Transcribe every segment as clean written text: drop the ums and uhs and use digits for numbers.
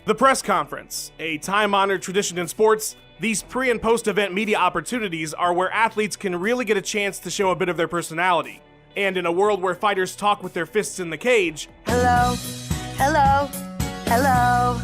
The press conference, a time-honored tradition in sports, these pre- and post-event media opportunities are where athletes can really get a chance to show a bit of their personality. And in a world where fighters talk with their fists in the cage, hello, hello, hello.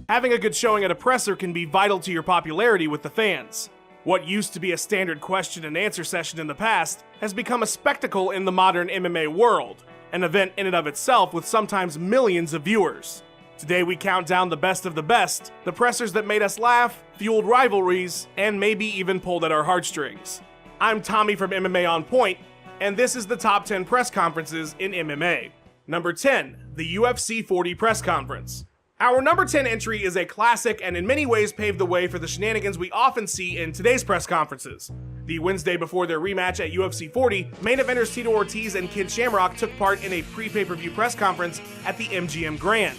having a good showing at a presser can be vital to your popularity with the fans. What used to be a standard question and answer session in the past has become a spectacle in the modern MMA world, an event in and of itself with sometimes millions of viewers. Today we count down the best of the best, the pressers that made us laugh, fueled rivalries, and maybe even pulled at our heartstrings. I'm Tommy from MMA On Point, and this is the top 10 press conferences in MMA. Number 10, the UFC 40 press conference. Our number 10 entry is a classic and in many ways paved the way for the shenanigans we often see in today's press conferences. The Wednesday before their rematch at UFC 40, main eventers Tito Ortiz and Ken Shamrock took part in a pre-pay-per-view press conference at the MGM Grand.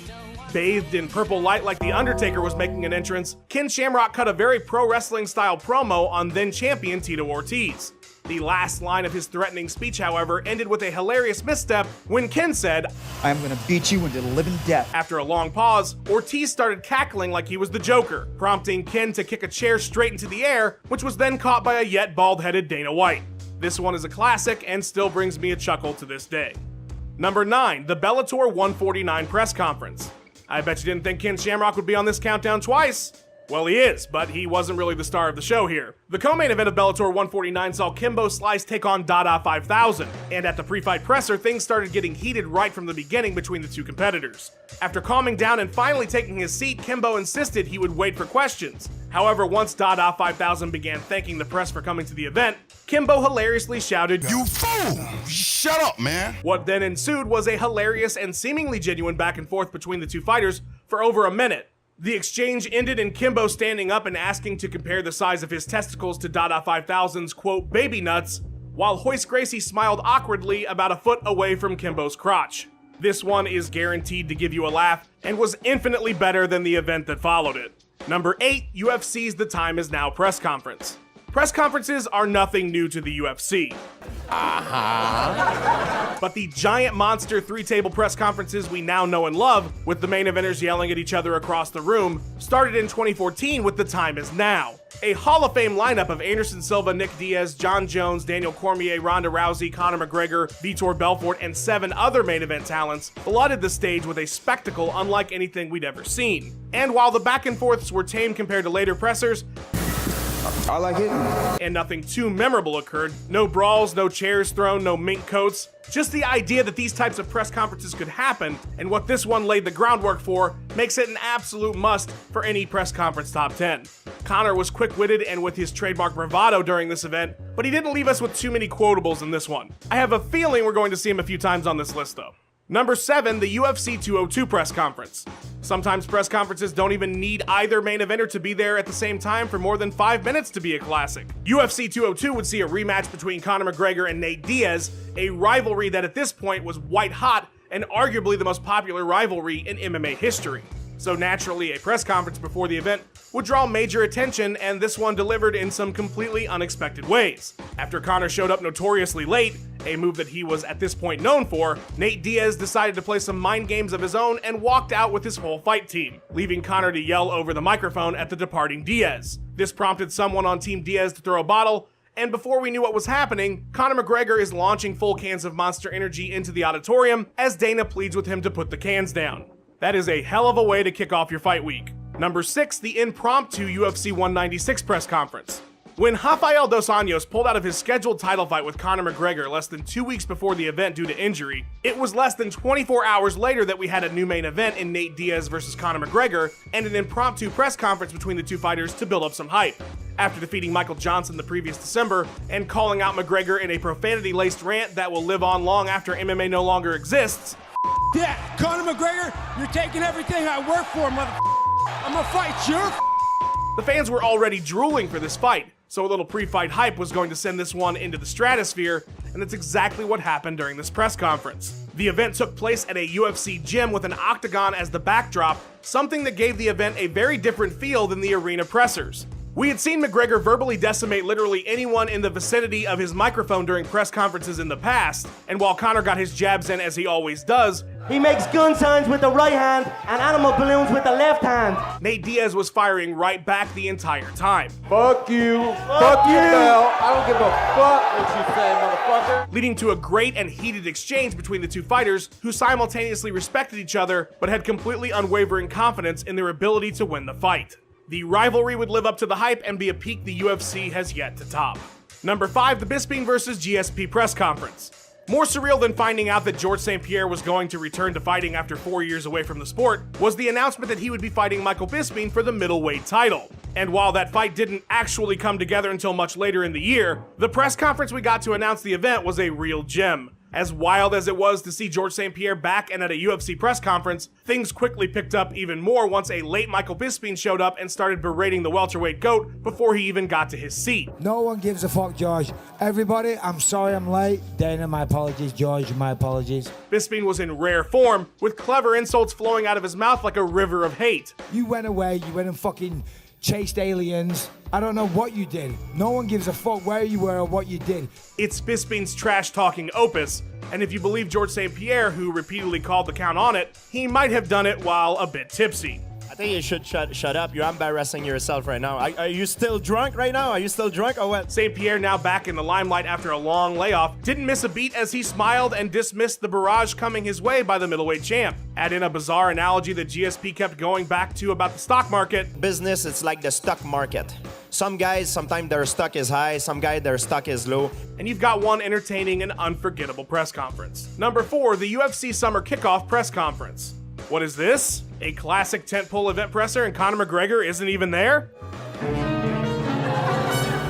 Bathed in purple light like The Undertaker was making an entrance, Ken Shamrock cut a very pro-wrestling style promo on then-champion Tito Ortiz. The last line of his threatening speech, however, ended with a hilarious misstep when Ken said, "I'm gonna beat you into the living death." After a long pause, Ortiz started cackling like he was the Joker, prompting Ken to kick a chair straight into the air, which was then caught by a yet bald-headed Dana White. This one is a classic and still brings me a chuckle to this day. Number 9, the Bellator 149 press conference. I bet you didn't think Ken Shamrock would be on this countdown twice. Well, he is, but he wasn't really the star of the show here. The co-main event of Bellator 149 saw Kimbo Slice take on Dada 5000, and at the pre-fight presser, things started getting heated right from the beginning between the two competitors. After calming down and finally taking his seat, Kimbo insisted he would wait for questions. However, once Dada 5000 began thanking the press for coming to the event, Kimbo hilariously shouted, "You fool! Shut up, man!" What then ensued was a hilarious and seemingly genuine back and forth between the two fighters for over a minute. The exchange ended in Kimbo standing up and asking to compare the size of his testicles to Dada 5000's quote, baby nuts, while Hoist Gracie smiled awkwardly about a foot away from Kimbo's crotch. This one is guaranteed to give you a laugh and was infinitely better than the event that followed it. Number 8, UFC's The Time Is Now press conference. Press conferences are nothing new to the UFC. But the giant monster three-table press conferences we now know and love, with the main eventers yelling at each other across the room, started in 2014 with The Time Is Now. A Hall of Fame lineup of Anderson Silva, Nick Diaz, John Jones, Daniel Cormier, Ronda Rousey, Conor McGregor, Vitor Belfort, and 7 other main event talents flooded the stage with a spectacle unlike anything we'd ever seen. And while the back and forths were tame compared to later pressers, I like it. and nothing too memorable occurred. No brawls, no chairs thrown, no mink coats. Just the idea that these types of press conferences could happen, and what this one laid the groundwork for, makes it an absolute must for any press conference top 10. Conor was quick-witted and with his trademark bravado during this event, but he didn't leave us with too many quotables in this one. I have a feeling we're going to see him a few times on this list though. Number 7, the UFC 202 press conference. Sometimes press conferences don't even need either main eventer to be there at the same time for more than 5 minutes to be a classic. UFC 202 would see a rematch between Conor McGregor and Nate Diaz, a rivalry that at this point was white hot and arguably the most popular rivalry in MMA history. So naturally, a press conference before the event would draw major attention, and this one delivered in some completely unexpected ways. After Conor showed up notoriously late, a move that he was at this point known for, Nate Diaz decided to play some mind games of his own and walked out with his whole fight team, leaving Conor to yell over the microphone at the departing Diaz. This prompted someone on Team Diaz to throw a bottle, and before we knew what was happening, Conor McGregor is launching full cans of Monster Energy into the auditorium as Dana pleads with him to put the cans down. That is a hell of a way to kick off your fight week. Number 6, the impromptu UFC 196 press conference. When Rafael Dos Anjos pulled out of his scheduled title fight with Conor McGregor less than 2 weeks before the event due to injury, it was less than 24 hours later that we had a new main event in Nate Diaz versus Conor McGregor and an impromptu press conference between the two fighters to build up some hype. After defeating Michael Johnson the previous December and calling out McGregor in a profanity-laced rant that will live on long after MMA no longer exists, "Yeah, Conor McGregor, you're taking everything I work for, I'm gonna fight you." the fans were already drooling for this fight, so a little pre-fight hype was going to send this one into the stratosphere, and that's exactly what happened during this press conference. The event took place at a UFC gym with an octagon as the backdrop, something that gave the event a very different feel than the arena pressers. We had seen McGregor verbally decimate literally anyone in the vicinity of his microphone during press conferences in the past, and while Conor got his jabs in as he always does, he makes gun signs with the right hand and animal balloons with the left hand. Nate Diaz was firing right back the entire time. Fuck you. Fuck you, Bell. I don't give a fuck what you say, motherfucker. Leading to a great and heated exchange between the two fighters who simultaneously respected each other but had completely unwavering confidence in their ability to win the fight. The rivalry would live up to the hype and be a peak the UFC has yet to top. Number 5, the Bisping vs. GSP press conference. More surreal than finding out that Georges St-Pierre was going to return to fighting after 4 years away from the sport was the announcement that he would be fighting Michael Bisping for the middleweight title. And while that fight didn't actually come together until much later in the year, the press conference we got to announce the event was a real gem. As wild as it was to see Georges St-Pierre back and at a UFC press conference, things quickly picked up even more once a late Michael Bisping showed up and started berating the welterweight GOAT before he even got to his seat. No one gives a fuck, George. Everybody, I'm sorry I'm late. Dana, my apologies. George, my apologies. Bisping was in rare form, with clever insults flowing out of his mouth like a river of hate. You went away, you went and fucking chased aliens. I don't know what you did. No one gives a fuck where you were or what you did. It's Bisping's trash-talking opus, and if you believe Georges St-Pierre, who repeatedly called the count on it, he might have done it while a bit tipsy. I think you should shut up. You're embarrassing yourself right now. Are you still drunk right now? Are you still drunk or what? St-Pierre, now back in the limelight after a long layoff, didn't miss a beat as he smiled and dismissed the barrage coming his way by the middleweight champ. Add in a bizarre analogy that GSP kept going back to about the stock market. Business, it's like the stock market. Some guys, sometimes their stock is high, some guys, their stock is low. And you've got one entertaining and unforgettable press conference. Number 4, the UFC Summer Kickoff press conference. What is this? A classic tentpole event presser and Conor McGregor isn't even there?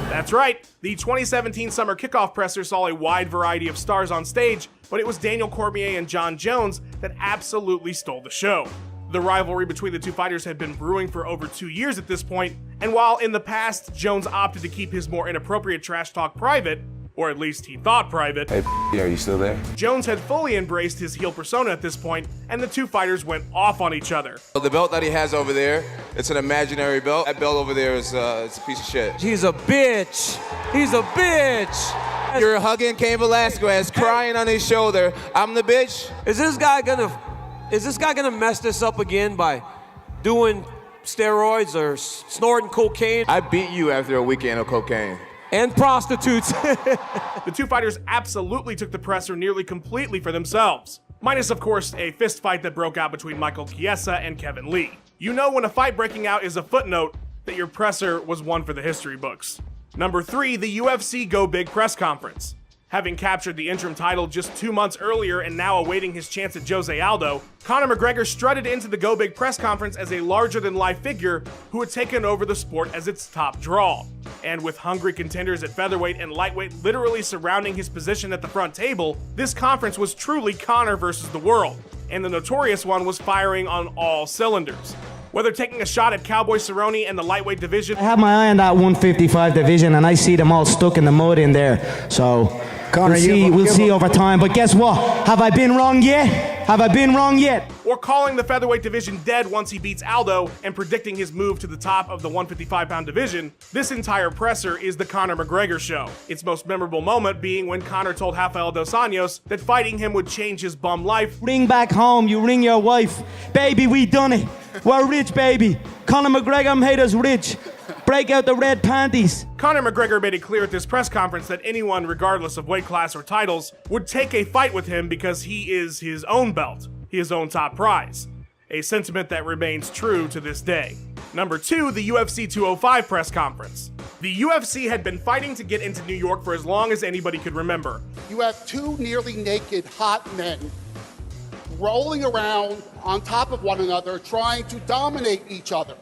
That's right, the 2017 Summer Kickoff presser saw a wide variety of stars on stage, but it was Daniel Cormier and John Jones that absolutely stole the show. The rivalry between the two fighters had been brewing for over 2 years at this point, and while in the past Jones opted to keep his more inappropriate trash talk private, or at least he thought private. Hey, are you still there? Jones had fully embraced his heel persona at this point, and the two fighters went off on each other. The belt that he has over there, it's an imaginary belt. That belt over there is it's a piece of shit. He's a bitch. He's a bitch. You're hugging Cain Velasquez, crying on his shoulder. I'm the bitch. Is this guy gonna mess this up again by doing steroids or snorting cocaine? I beat you after a weekend of cocaine. And prostitutes. The two fighters absolutely took the presser nearly completely for themselves. Minus, of course, a fist fight that broke out between Michael Chiesa and Kevin Lee. You know when a fight breaking out is a footnote that your presser was one for the history books. Number 3, the UFC Go Big press conference. Having captured the interim title just 2 months earlier and now awaiting his chance at Jose Aldo, Conor McGregor strutted into the Go Big press conference as a larger-than-life figure who had taken over the sport as its top draw. And with hungry contenders at featherweight and lightweight literally surrounding his position at the front table, this conference was truly Conor versus the world, and the Notorious One was firing on all cylinders. Whether taking a shot at Cowboy Cerrone and the lightweight division, I have my eye on that 155 division, and I see them all stuck in the mud in there. So Conor, we'll see over time. But guess what? Have I been wrong yet? Have I been wrong yet? or calling the featherweight division dead once he beats Aldo and predicting his move to the top of the 155-pound division, this entire presser is the Conor McGregor show. Its most memorable moment being when Conor told Rafael dos Anjos that fighting him would change his bum life. Ring back home, you ring your wife. Baby, we done it. We're rich, baby. Conor McGregor made us rich. Break out the red panties. Conor McGregor made it clear at this press conference that anyone, regardless of weight class or titles, would take a fight with him because he is his own belt, his own top prize. A sentiment that remains true to this day. Number 2, the UFC 205 press conference. The UFC had been fighting to get into New York for as long as anybody could remember. You have two nearly naked hot men rolling around on top of one another, trying to dominate each other.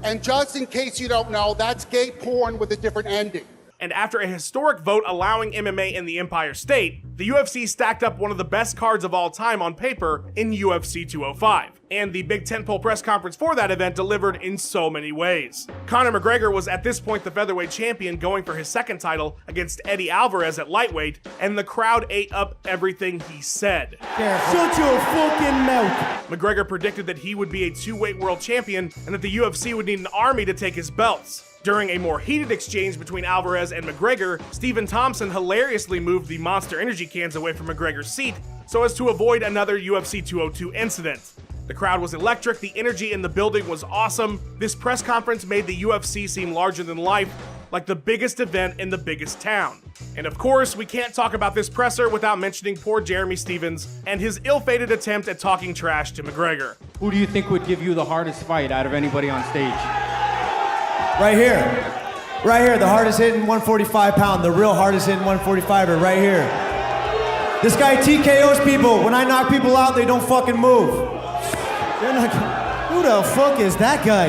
And just in case you don't know, that's gay porn with a different ending. And after a historic vote allowing MMA in the Empire State, The UFC stacked up one of the best cards of all time on paper in UFC 205, and the big tentpole press conference for that event delivered in so many ways. Conor McGregor was at this point the featherweight champion, going for his second title against Eddie Alvarez at lightweight, and the crowd ate up everything he said. Shut your fucking mouth. McGregor predicted that he would be a two-weight world champion and that the UFC would need an army to take his belts. During a more heated exchange between Alvarez and McGregor, Stephen Thompson hilariously moved the Monster Energy cans away from McGregor's seat so as to avoid another UFC 202 incident. The crowd was electric, the energy in the building was awesome. This press conference made the UFC seem larger than life, like the biggest event in the biggest town. And of course, we can't talk about this presser without mentioning poor Jeremy Stephens and his ill-fated attempt at talking trash to McGregor. Who do you think would give you the hardest fight out of anybody on stage? Right here, the hardest hitting 145 pound, the real hardest hitting 145er right here. This guy TKOs people. When I knock people out, they don't fucking move. They're not, who the fuck is that guy?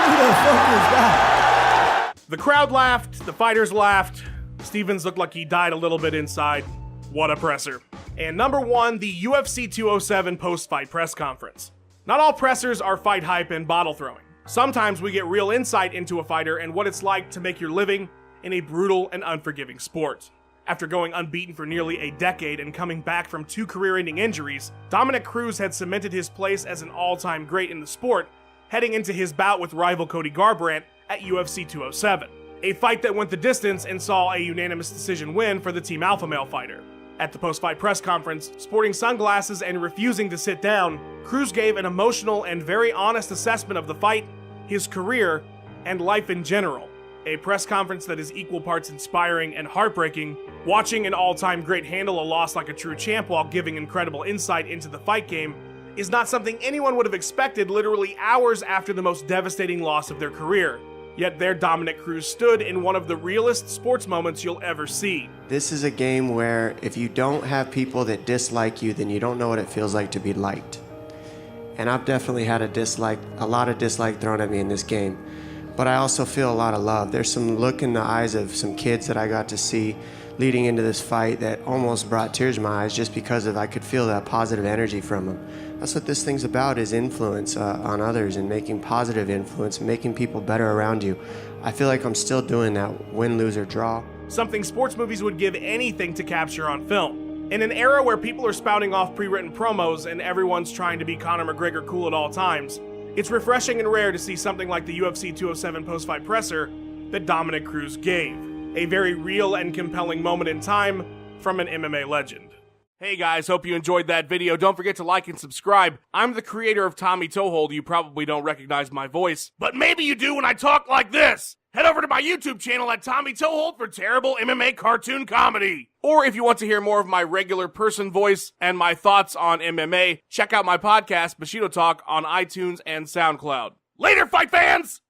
Who the fuck is that? The crowd laughed, the fighters laughed. Stephens looked like he died a little bit inside. What a presser. And number one, the UFC 207 post-fight press conference. Not all pressers are fight hype and bottle throwing. Sometimes we get real insight into a fighter and what it's like to make your living in a brutal and unforgiving sport. After going unbeaten for nearly a decade and coming back from 2 career-ending injuries, Dominick Cruz had cemented his place as an all-time great in the sport, heading into his bout with rival Cody Garbrandt at UFC 207. A fight that went the distance and saw a unanimous decision win for the Team Alpha Male fighter. At the post-fight press conference, sporting sunglasses and refusing to sit down, Cruz gave an emotional and very honest assessment of the fight, his career, and life in general. A press conference that is equal parts inspiring and heartbreaking, watching an all-time great handle a loss like a true champ while giving incredible insight into the fight game is not something anyone would have expected literally hours after the most devastating loss of their career. Yet there Dominick Cruz stood in one of the realest sports moments you'll ever see. This is a game where if you don't have people that dislike you, then you don't know what it feels like to be liked. And I've definitely had a lot of dislike thrown at me in this game. But I also feel a lot of love. There's some look in the eyes of some kids that I got to see leading into this fight that almost brought tears to my eyes just because I could feel that positive energy from them. That's what this thing's about, is influence on others and making positive influence, making people better around you. I feel like I'm still doing that, win, lose, or draw. Something sports movies would give anything to capture on film. In an era where people are spouting off pre-written promos and everyone's trying to be Conor McGregor cool at all times, it's refreshing and rare to see something like the UFC 207 post-fight presser that Dominick Cruz gave. A very real and compelling moment in time from an MMA legend. Hey guys, hope you enjoyed that video. Don't forget to like and subscribe. I'm the creator of Tommy Toehold. You probably don't recognize my voice, but maybe you do when I talk like this. Head over to my YouTube channel at Tommy Toehold for terrible MMA cartoon comedy. Or if you want to hear more of my regular person voice and my thoughts on MMA, check out my podcast, Bushido Talk, on iTunes and SoundCloud. Later, fight fans!